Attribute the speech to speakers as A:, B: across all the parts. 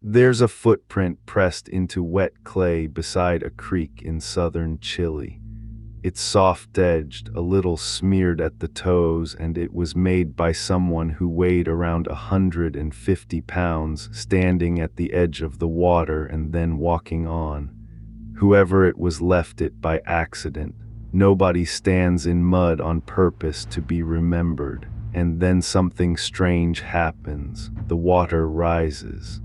A: There's a footprint pressed into wet clay beside a creek in southern Chile. It's soft-edged, a little smeared at the toes, and it was made by someone who weighed around 150 pounds, standing at the edge of the water and then walking on. Whoever it was left it by accident. Nobody stands in mud on purpose to be remembered. And then something strange happens. The water rises.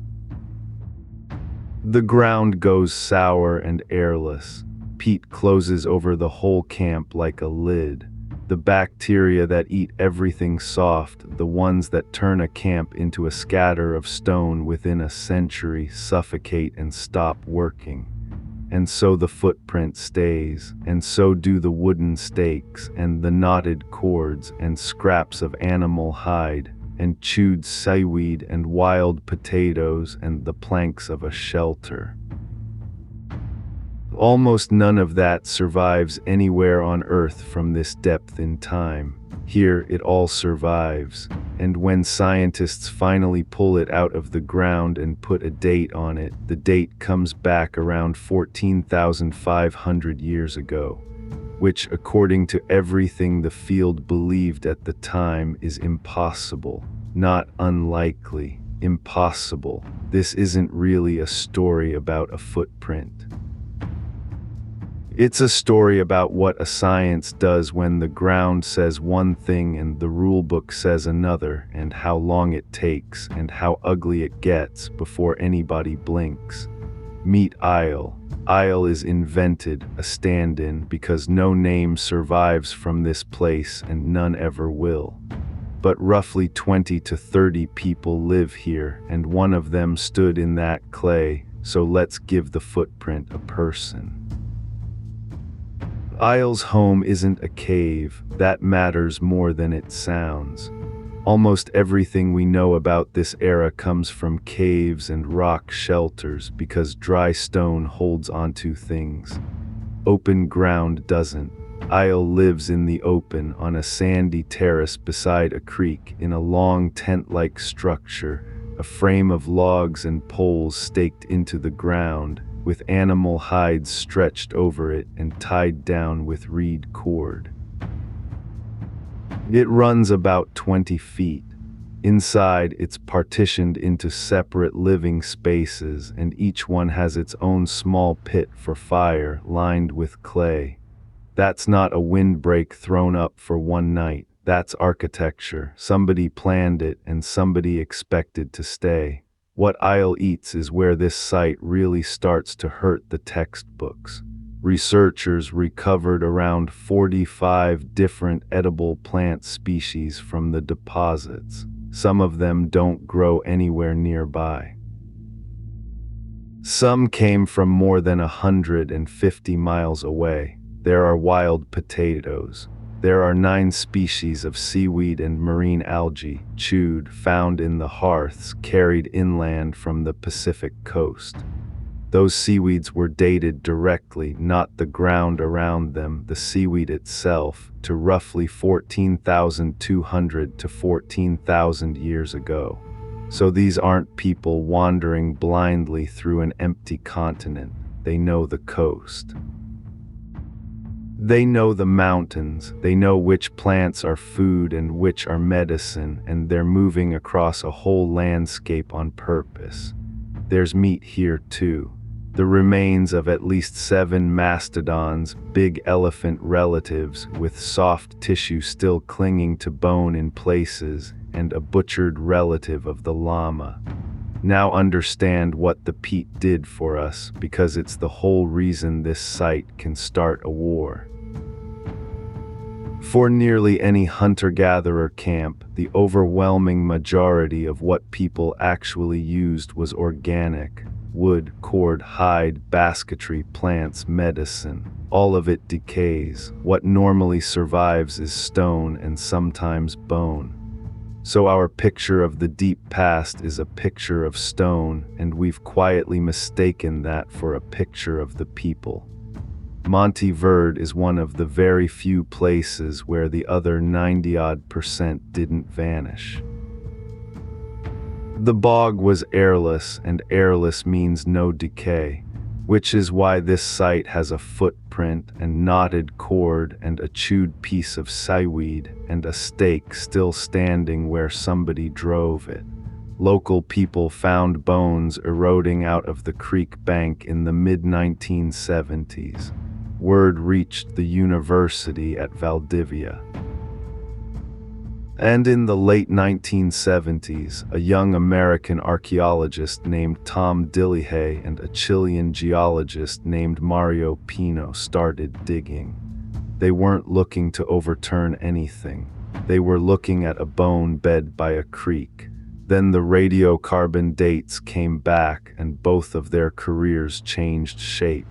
A: The ground goes sour and airless. Peat closes over the whole camp like a lid. The bacteria that eat everything soft, the ones that turn a camp into a scatter of stone within a century, suffocate and stop working. And so the footprint stays, and so do the wooden stakes, and the knotted cords, and scraps of animal hide, and chewed seaweed, and wild potatoes, and the planks of a shelter. Almost none of that survives anywhere on Earth from this depth in time. Here it all survives, and when scientists finally pull it out of the ground and put a date on it, the date comes back around 14,500 years ago, which, according to everything the field believed at the time, is impossible. Not unlikely, impossible. This isn't really a story about a footprint. It's a story about what a science does when the ground says one thing and the rulebook says another, and how long it takes and how ugly it gets before anybody blinks. Meet Isle. Isle is invented, a stand-in, because no name survives from this place and none ever will. But roughly 20 to 30 people live here, and one of them stood in that clay, so let's give the footprint a person. Isle's home isn't a cave. That matters more than it sounds. Almost everything we know about this era comes from caves and rock shelters because dry stone holds onto things. Open ground doesn't. Isle lives in the open on a sandy terrace beside a creek in a long tent-like structure, a frame of logs and poles staked into the ground, with animal hides stretched over it and tied down with reed cord. It runs about 20 feet. Inside, it's partitioned into separate living spaces, and each one has its own small pit for fire lined with clay. That's not a windbreak thrown up for one night. That's architecture. Somebody planned it and somebody expected to stay. What Isle eats is where this site really starts to hurt the textbooks. Researchers recovered around 45 different edible plant species from the deposits. Some of them don't grow anywhere nearby. Some came from more than 150 miles away. There are wild potatoes. There are 9 species of seaweed and marine algae, chewed, found in the hearths, carried inland from the Pacific coast. Those seaweeds were dated directly, not the ground around them, the seaweed itself, to roughly 14,200 to 14,000 years ago. So these aren't people wandering blindly through an empty continent. They know the coast. They know the mountains, they know which plants are food and which are medicine, and they're moving across a whole landscape on purpose. There's meat here too. The remains of at least 7 mastodons, big elephant relatives, with soft tissue still clinging to bone in places, and a butchered relative of the llama. Now understand what the peat did for us, because it's the whole reason this site can start a war. For nearly any hunter-gatherer camp, the overwhelming majority of what people actually used was organic. Wood, cord, hide, basketry, plants, medicine. All of it decays. What normally survives is stone and sometimes bone. So our picture of the deep past is a picture of stone, and we've quietly mistaken that for a picture of the people. Monte Verde is one of the very few places where the other 90-odd% didn't vanish. The bog was airless, and airless means no decay, which is why this site has a footprint and knotted cord and a chewed piece of seaweed and a stake still standing where somebody drove it. Local people found bones eroding out of the creek bank in the mid-1970s. Word reached the university at Valdivia. And in the late 1970s, a young American archaeologist named Tom Dillehay and a Chilean geologist named Mario Pino started digging. They weren't looking to overturn anything. They were looking at a bone bed by a creek. Then the radiocarbon dates came back and both of their careers changed shape.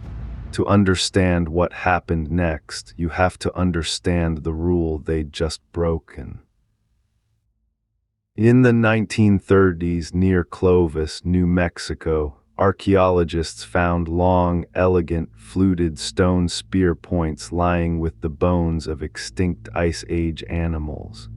A: To understand what happened next, you have to understand the rule they'd just broken. In the 1930s, near Clovis, New Mexico, archaeologists found long, elegant, fluted stone spear points lying with the bones of extinct Ice Age animals.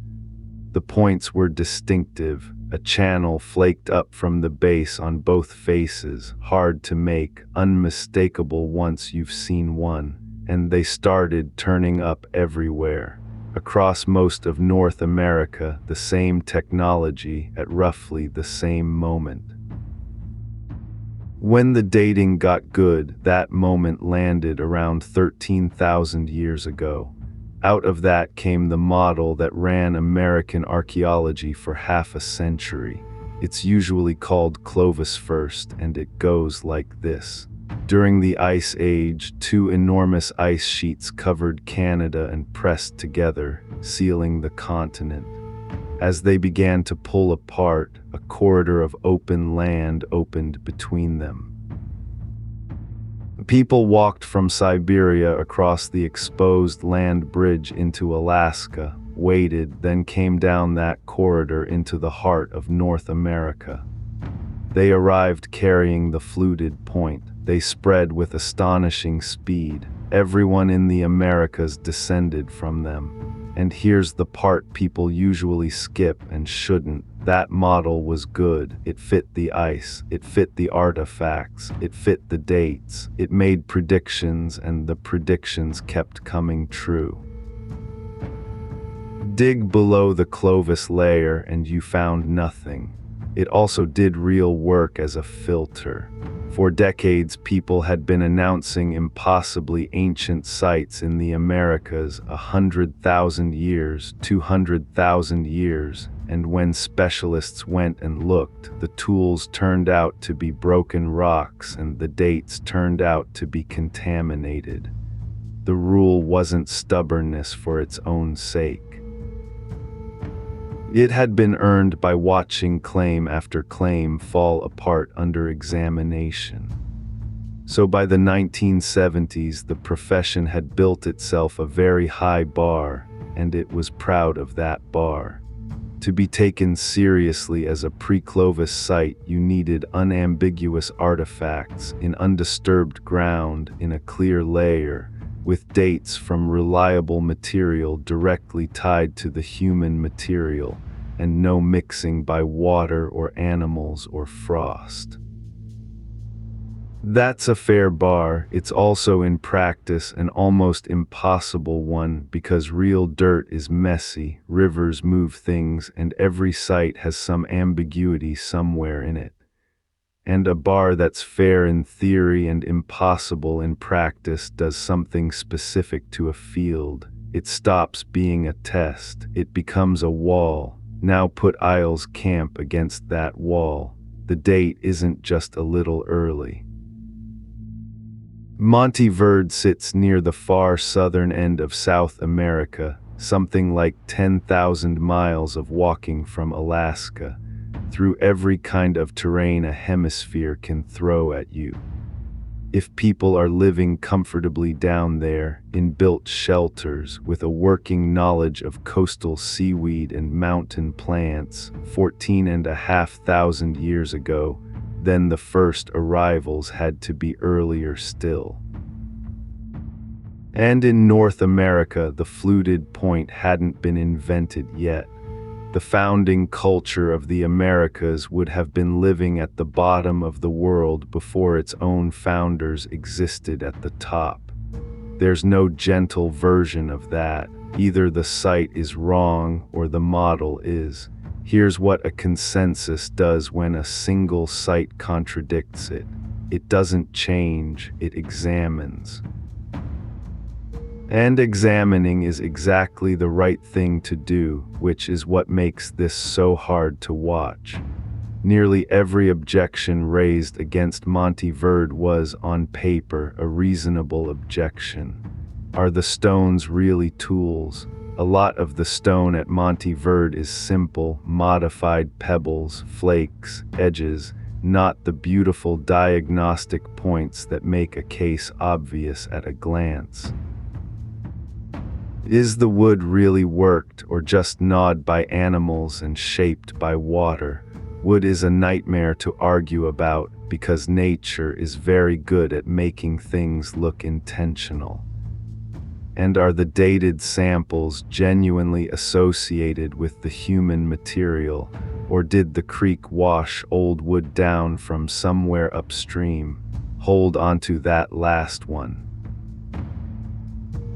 A: The points were distinctive, a channel flaked up from the base on both faces, hard to make, unmistakable once you've seen one, and they started turning up everywhere. Across most of North America, the same technology at roughly the same moment. When the dating got good, that moment landed around 13,000 years ago. Out of that came the model that ran American archaeology for half a century. It's usually called Clovis-First, and it goes like this. During the Ice Age, two enormous ice sheets covered Canada and pressed together, sealing the continent. As they began to pull apart, a corridor of open land opened between them. People walked from Siberia across the exposed land bridge into Alaska, waited, then came down that corridor into the heart of North America. They arrived carrying the fluted point. They spread with astonishing speed. Everyone in the Americas descended from them. And here's the part people usually skip and shouldn't. That model was good. It fit the ice. It fit the artifacts. It fit the dates. It made predictions, and the predictions kept coming true. Dig below the Clovis layer and you found nothing. It also did real work as a filter. For decades, people had been announcing impossibly ancient sites in the Americas, 100,000 years, 200,000 years, and when specialists went and looked, the tools turned out to be broken rocks and the dates turned out to be contaminated. The rule wasn't stubbornness for its own sake. It had been earned by watching claim after claim fall apart under examination. So by the 1970s, the profession had built itself a very high bar, and it was proud of that bar. To be taken seriously as a pre-Clovis site, you needed unambiguous artifacts in undisturbed ground in a clear layer, with dates from reliable material directly tied to the human material, and no mixing by water or animals or frost. That's a fair bar. It's also in practice an almost impossible one because real dirt is messy, rivers move things, and every site has some ambiguity somewhere in it. And a bar that's fair in theory and impossible in practice does something specific to a field. It stops being a test. It becomes a wall. Now put Isles Camp against that wall. The date isn't just a little early. Monte Verde sits near the far southern end of South America, something like 10,000 miles of walking from Alaska, through every kind of terrain a hemisphere can throw at you. If people are living comfortably down there, in built shelters, with a working knowledge of coastal seaweed and mountain plants, 14,500 years ago, then the first arrivals had to be earlier still. And in North America, the fluted point hadn't been invented yet. The founding culture of the Americas would have been living at the bottom of the world before its own founders existed at the top. There's no gentle version of that. Either the site is wrong or the model is. Here's what a consensus does when a single site contradicts it. It doesn't change, it examines. And examining is exactly the right thing to do, which is what makes this so hard to watch. Nearly every objection raised against Monte Verde was, on paper, a reasonable objection. Are the stones really tools? A lot of the stone at Monte Verde is simple, modified pebbles, flakes, edges, not the beautiful diagnostic points that make a case obvious at a glance. Is the wood really worked or just gnawed by animals and shaped by water? Wood is a nightmare to argue about because nature is very good at making things look intentional. And are the dated samples genuinely associated with the human material, or did the creek wash old wood down from somewhere upstream? Hold onto that last one.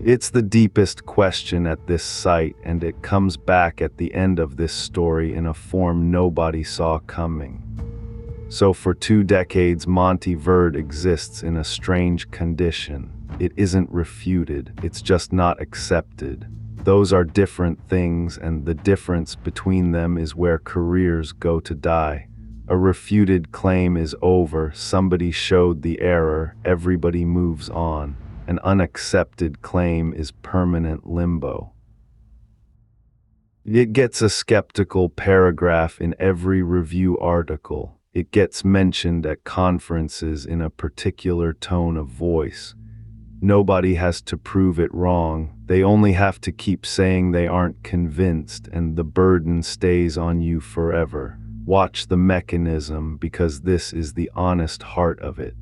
A: It's the deepest question at this site, and it comes back at the end of this story in a form nobody saw coming. So for 2 decades, Monte Verde exists in a strange condition. It isn't refuted, it's just not accepted. Those are different things, and the difference between them is where careers go to die. A refuted claim is over, somebody showed the error, everybody moves on. An unaccepted claim is permanent limbo. It gets a skeptical paragraph in every review article. It gets mentioned at conferences in a particular tone of voice. Nobody has to prove it wrong. They only have to keep saying they aren't convinced, and the burden stays on you forever. Watch the mechanism, because this is the honest heart of it.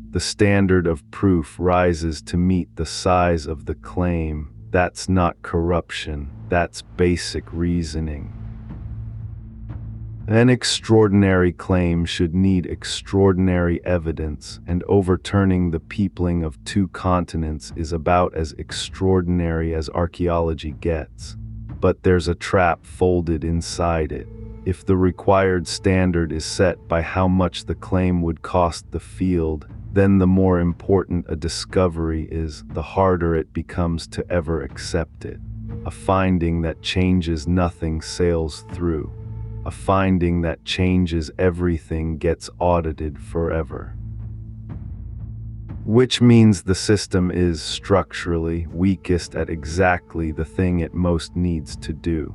A: The standard of proof rises to meet the size of the claim. That's not corruption, that's basic reasoning. An extraordinary claim should need extraordinary evidence, and overturning the peopling of 2 continents is about as extraordinary as archaeology gets. But there's a trap folded inside it. If the required standard is set by how much the claim would cost the field, then the more important a discovery is, the harder it becomes to ever accept it. A finding that changes nothing sails through. A finding that changes everything gets audited forever. Which means the system is structurally weakest at exactly the thing it most needs to do.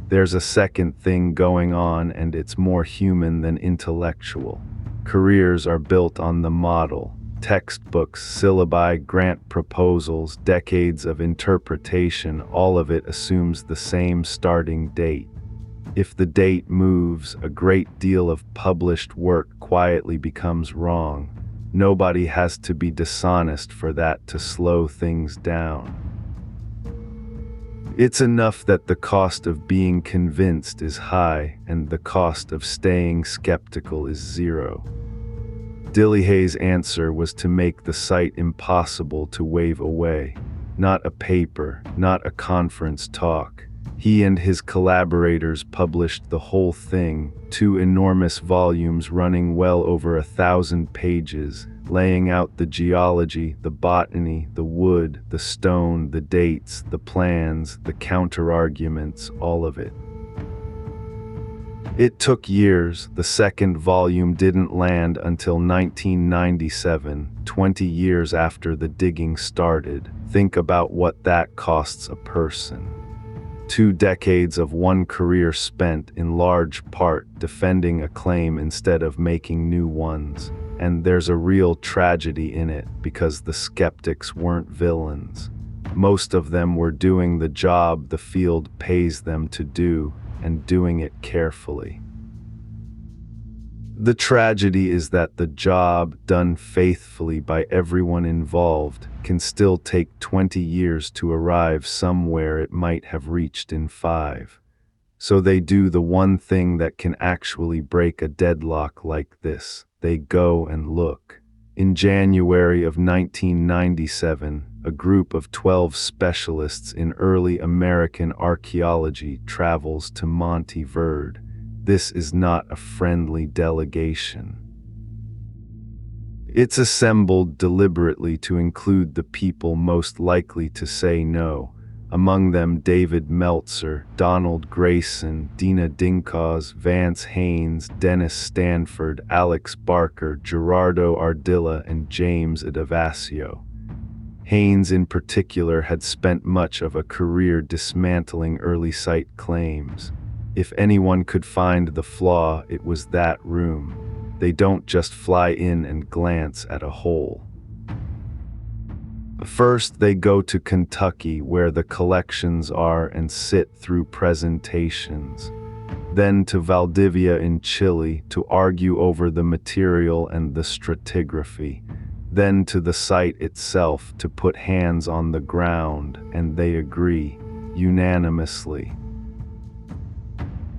A: There's a second thing going on, and it's more human than intellectual. Careers are built on the model. Textbooks, syllabi, grant proposals, decades of interpretation, all of it assumes the same starting date. If the date moves, a great deal of published work quietly becomes wrong. Nobody has to be dishonest for that to slow things down. It's enough that the cost of being convinced is high and the cost of staying skeptical is 0. Dillihay's answer was to make the site impossible to wave away. Not a paper, not a conference talk. He and his collaborators published the whole thing, 2 enormous volumes running well over 1,000 pages, laying out the geology, the botany, the wood, the stone, the dates, the plans, the counter-arguments, all of it. It took years. The second volume didn't land until 1997, 20 years after the digging started. Think about what that costs a person. 2 decades of one career spent in large part defending a claim instead of making new ones. And there's a real tragedy in it, because the skeptics weren't villains. Most of them were doing the job the field pays them to do, and doing it carefully. The tragedy is that the job, done faithfully by everyone involved, can still take 20 years to arrive somewhere it might have reached in 5. So they do the one thing that can actually break a deadlock like this. They go and look. In January of 1997, a group of 12 specialists in early American archaeology travels to Monte Verde. This is not a friendly delegation. It's assembled deliberately to include the people most likely to say no, among them David Meltzer, Donald Grayson, Dina Dinkos, Vance Haynes, Dennis Stanford, Alex Barker, Gerardo Ardilla, and James Adavasio. Haynes in particular had spent much of a career dismantling early site claims. If anyone could find the flaw, it was that room. They don't just fly in and glance at a hole. First, they go to Kentucky, where the collections are, and sit through presentations. Then to Valdivia in Chile to argue over the material and the stratigraphy. Then to the site itself to put hands on the ground, and they agree, unanimously.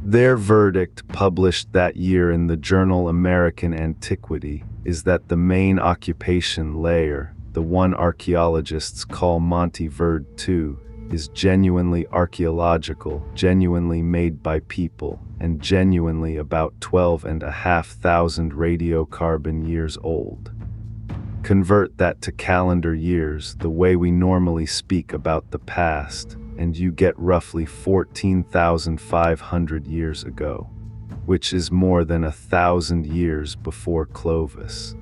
A: Their verdict, published that year in the journal American Antiquity, is that the main occupation layer, the one archaeologists call Monte Verde II, is genuinely archaeological, genuinely made by people, and genuinely about 12,500 radiocarbon years old. Convert that to calendar years, the way we normally speak about the past, and you get roughly 14,500 years ago, which is more than 1,000 years before Clovis.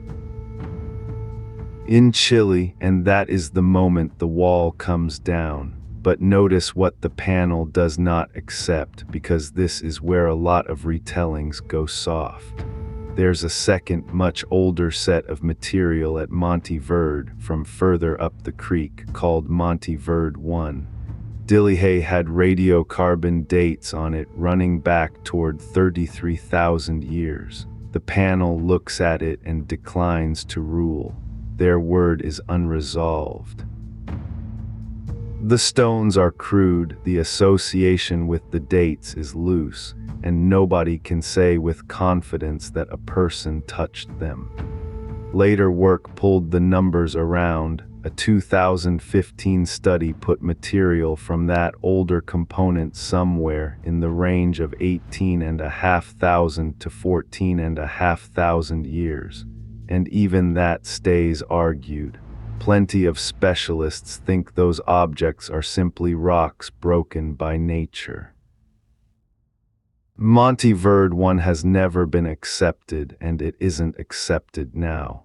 A: In Chile, and that is the moment the wall comes down. But notice what the panel does not accept, because this is where a lot of retellings go soft. There's a second, much older set of material at Monte Verde from further up the creek called Monte Verde I. Dillehay had radiocarbon dates on it running back toward 33,000 years. The panel looks at it and declines to rule. Their word is unresolved. The stones are crude, the association with the dates is loose, and nobody can say with confidence that a person touched them. Later work pulled the numbers around. A 2015 study put material from that older component somewhere in the range of 18,500 to 14,500 years. And even that stays argued. Plenty of specialists think those objects are simply rocks broken by nature. Monte Verde I has never been accepted, and it isn't accepted now.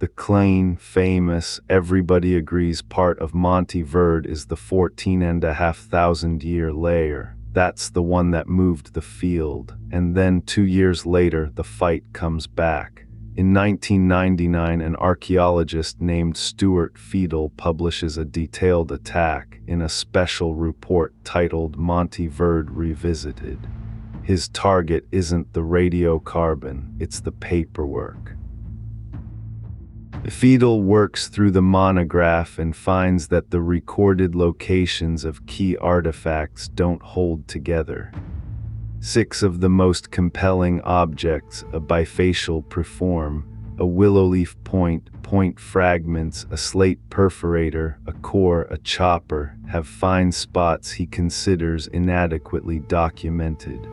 A: The clean, famous, everybody agrees part of Monte Verde is the 14,500 year layer. That's the one that moved the field, and then 2 years later the fight comes back. In 1999, an archaeologist named Stuart Fiedel publishes a detailed attack in a special report titled Monte Verde Revisited. His target isn't the radiocarbon, it's the paperwork. Fiedel works through the monograph and finds that the recorded locations of key artifacts don't hold together. 6 of the most compelling objects, a bifacial preform, a willow leaf point fragments, a slate perforator, a core, a chopper, have fine spots he considers inadequately documented.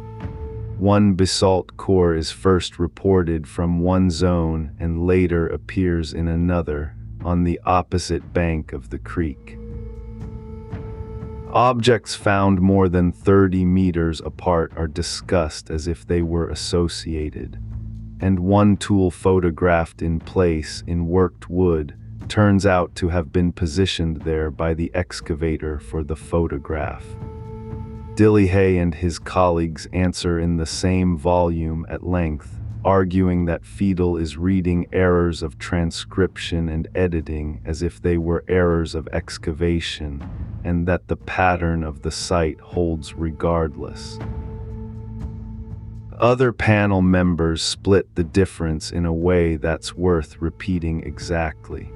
A: One basalt core is first reported from one zone and later appears in another, on the opposite bank of the creek. Objects found more than 30 meters apart are discussed as if they were associated, and one tool photographed in place in worked wood turns out to have been positioned there by the excavator for the photograph. Dillehay and his colleagues answer in the same volume at length, arguing that Fiedel is reading errors of transcription and editing as if they were errors of excavation, and that the pattern of the site holds regardless. Other panel members split the difference in a way that's worth repeating exactly.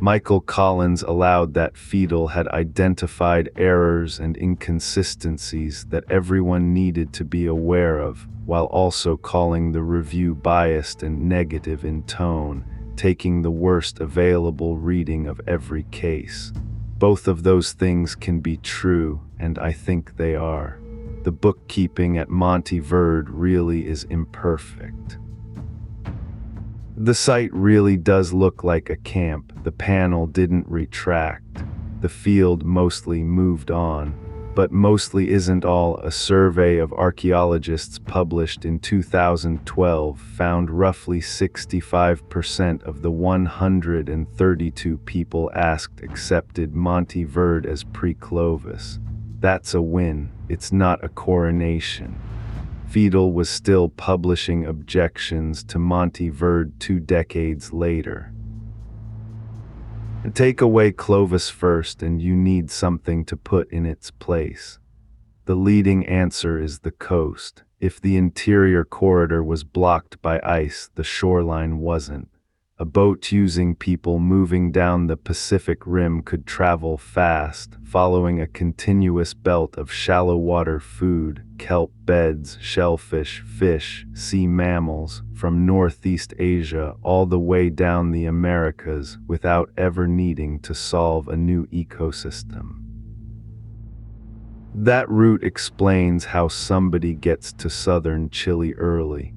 A: Michael Collins allowed that Fiedel had identified errors and inconsistencies that everyone needed to be aware of, while also calling the review biased and negative in tone, taking the worst available reading of every case. Both of those things can be true, and I think they are. The bookkeeping at Monte Verde really is imperfect. The site really does look like a camp. The panel didn't retract. The field mostly moved on, but mostly isn't all. A survey of archaeologists published in 2012 found roughly 65% of the 132 people asked accepted Monte Verde as pre-Clovis. That's a win. It's not a coronation. Fiedel was still publishing objections to Monte Verde 2 decades later. Take away Clovis-First and you need something to put in its place. The leading answer is the coast. If the interior corridor was blocked by ice, the shoreline wasn't. A boat using people moving down the Pacific Rim could travel fast, following a continuous belt of shallow water food, kelp beds, shellfish, fish, sea mammals, from Northeast Asia all the way down the Americas without ever needing to solve a new ecosystem. That route explains how somebody gets to southern Chile early.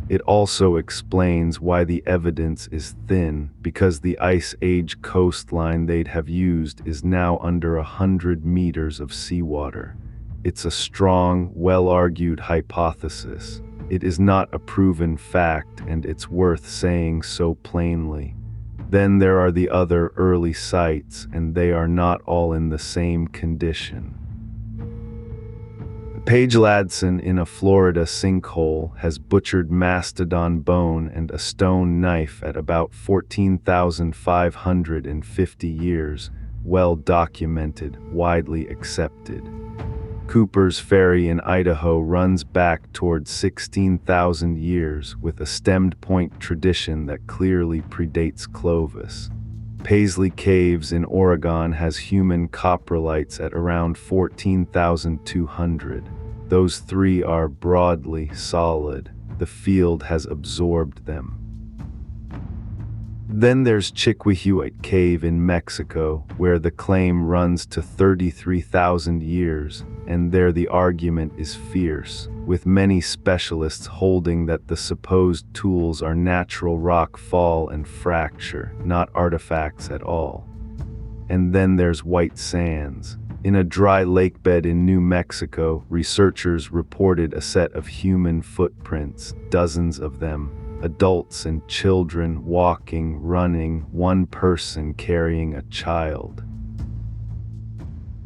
A: It also explains why the evidence is thin, because the Ice Age coastline they'd have used is now under 100 meters of seawater. It's a strong, well-argued hypothesis. It is not a proven fact, and it's worth saying so plainly. Then there are the other early sites, and they are not all in the same condition. Paige Ladson in a Florida sinkhole has butchered mastodon bone and a stone knife at about 14,550 years, well documented, widely accepted. Cooper's Ferry in Idaho runs back toward 16,000 years with a stemmed point tradition that clearly predates Clovis. Paisley Caves in Oregon has human coprolites at around 14,200. Those three are broadly solid. The field has absorbed them. Then there's Chiquihuite Cave in Mexico, where the claim runs to 33,000 years, and there the argument is fierce, with many specialists holding that the supposed tools are natural rock fall and fracture, not artifacts at all. And then there's White Sands. In a dry lakebed in New Mexico, researchers reported a set of human footprints, dozens of them, adults and children walking, running, one person carrying a child.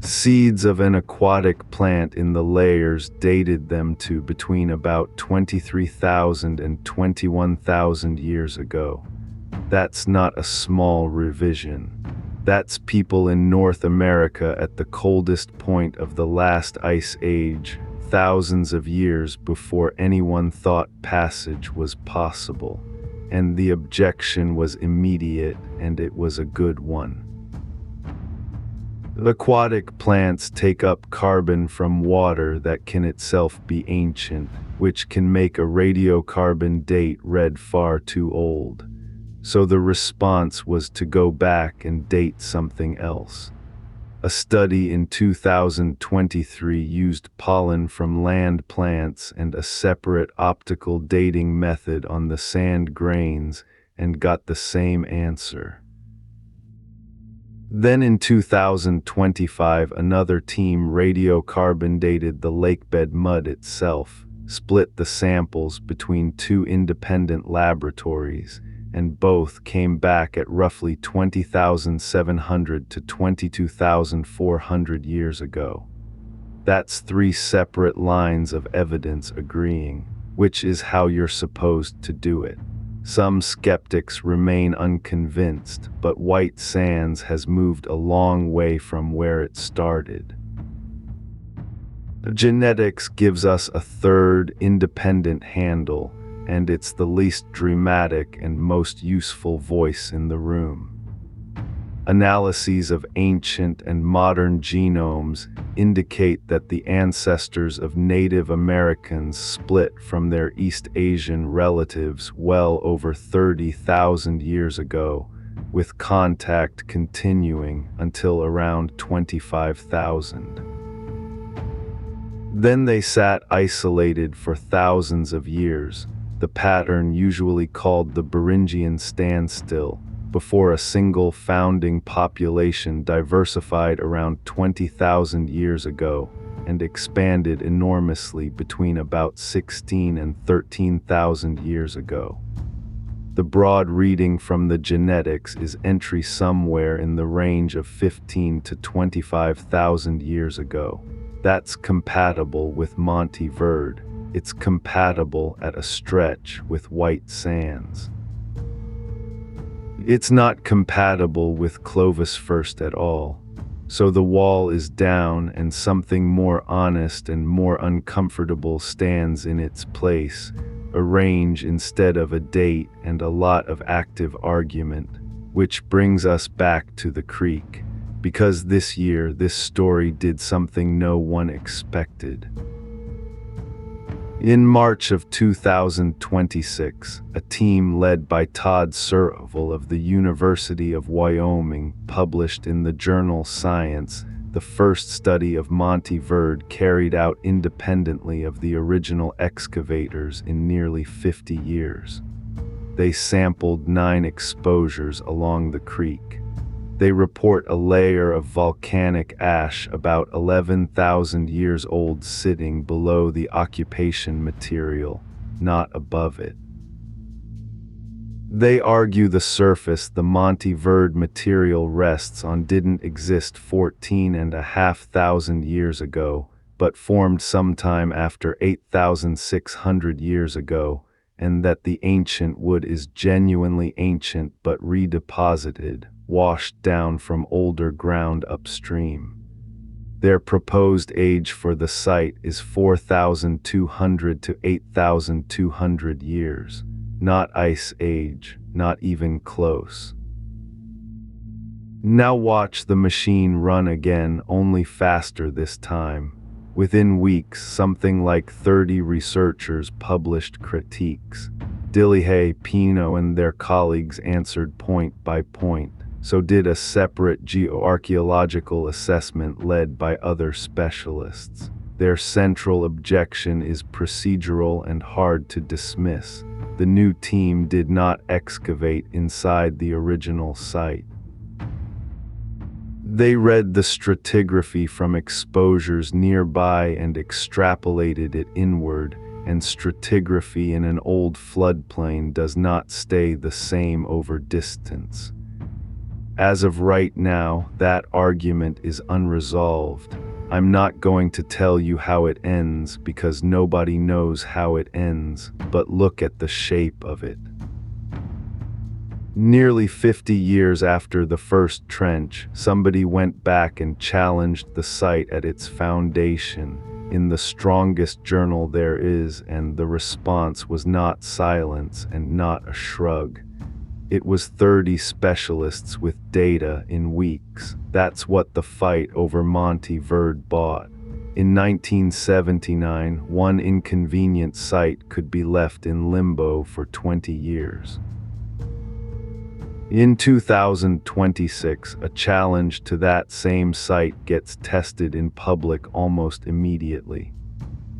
A: Seeds of an aquatic plant in the layers dated them to between about 23,000 and 21,000 years ago. That's not a small revision. That's people in North America at the coldest point of the last ice age, thousands of years before anyone thought passage was possible. And the objection was immediate, and it was a good one. Aquatic plants take up carbon from water that can itself be ancient, which can make a radiocarbon date read far too old. So the response was to go back and date something else. A study in 2023 used pollen from land plants and a separate optical dating method on the sand grains and got the same answer. Then in 2025, another team radiocarbon dated the lakebed mud itself, split the samples between two independent laboratories, and both came back at roughly 20,700 to 22,400 years ago. That's 3 separate lines of evidence agreeing, which is how you're supposed to do it. Some skeptics remain unconvinced, but White Sands has moved a long way from where it started. Genetics gives us a third, independent handle, and it's the least dramatic and most useful voice in the room. Analyses of ancient and modern genomes indicate that the ancestors of Native Americans split from their East Asian relatives well over 30,000 years ago, with contact continuing until around 25,000. Then they sat isolated for thousands of years, the pattern usually called the Beringian standstill, before a single founding population diversified around 20,000 years ago and expanded enormously between about 16 and 13,000 years ago. The broad reading from the genetics is entry somewhere in the range of 15 to 25,000 years ago. That's compatible with Monte Verde. It's compatible at a stretch with white sands. It's not compatible with Clovis-First at all. So the wall is down and something more honest and more uncomfortable stands in its place, a range instead of a date and a lot of active argument, which brings us back to the creek, because this year this story did something no one expected. In March of 2026, a team led by Todd Survival of the University of Wyoming published in the journal Science the first study of Monte Verde carried out independently of the original excavators in nearly 50 years. They sampled 9 exposures along the creek. They report a layer of volcanic ash about 11,000 years old sitting below the occupation material, not above it. They argue the surface the Monte Verde material rests on didn't exist 14,500 years ago, but formed sometime after 8,600 years ago, and that the ancient wood is genuinely ancient but redeposited, washed down from older ground upstream. Their proposed age for the site is 4,200 to 8,200 years, not ice age, not even close. Now watch the machine run again, only faster this time. Within weeks, something like 30 researchers published critiques. Dillehay, Pino, and their colleagues answered point by point. So did a separate geoarchaeological assessment led by other specialists. Their central objection is procedural and hard to dismiss. The new team did not excavate inside the original site. They read the stratigraphy from exposures nearby and extrapolated it inward, and stratigraphy in an old floodplain does not stay the same over distance. As of right now, that argument is unresolved. I'm not going to tell you how it ends because nobody knows how it ends, but look at the shape of it. Nearly 50 years after the first trench, somebody went back and challenged the site at its foundation, in the strongest journal there is, and the response was not silence and not a shrug. It was 30 specialists with data in weeks. That's what the fight over Monte Verde bought. In 1979, one inconvenient site could be left in limbo for 20 years. In 2026, a challenge to that same site gets tested in public almost immediately.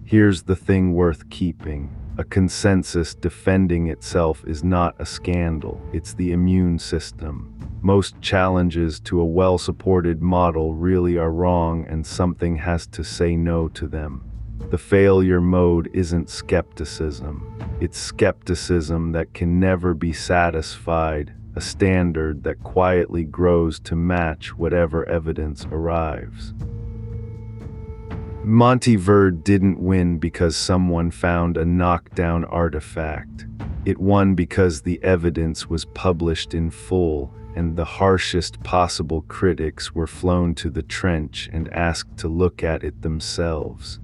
A: Here's the thing worth keeping. A consensus defending itself is not a scandal, it's the immune system. Most challenges to a well-supported model really are wrong and something has to say no to them. The failure mode isn't skepticism. It's skepticism that can never be satisfied, a standard that quietly grows to match whatever evidence arrives. Monte Verde didn't win because someone found a knockdown artifact. It won because the evidence was published in full, and the harshest possible critics were flown to the trench and asked to look at it themselves.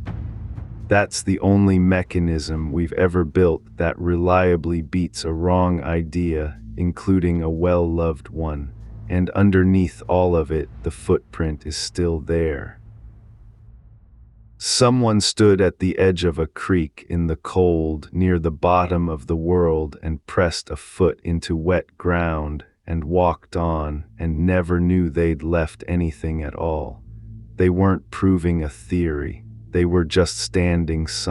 A: That's the only mechanism we've ever built that reliably beats a wrong idea, including a well-loved one, and underneath all of it, the footprint is still there. Someone stood at the edge of a creek in the cold near the bottom of the world and pressed a foot into wet ground and walked on and never knew they'd left anything at all. They weren't proving a theory. They were just standing somewhere.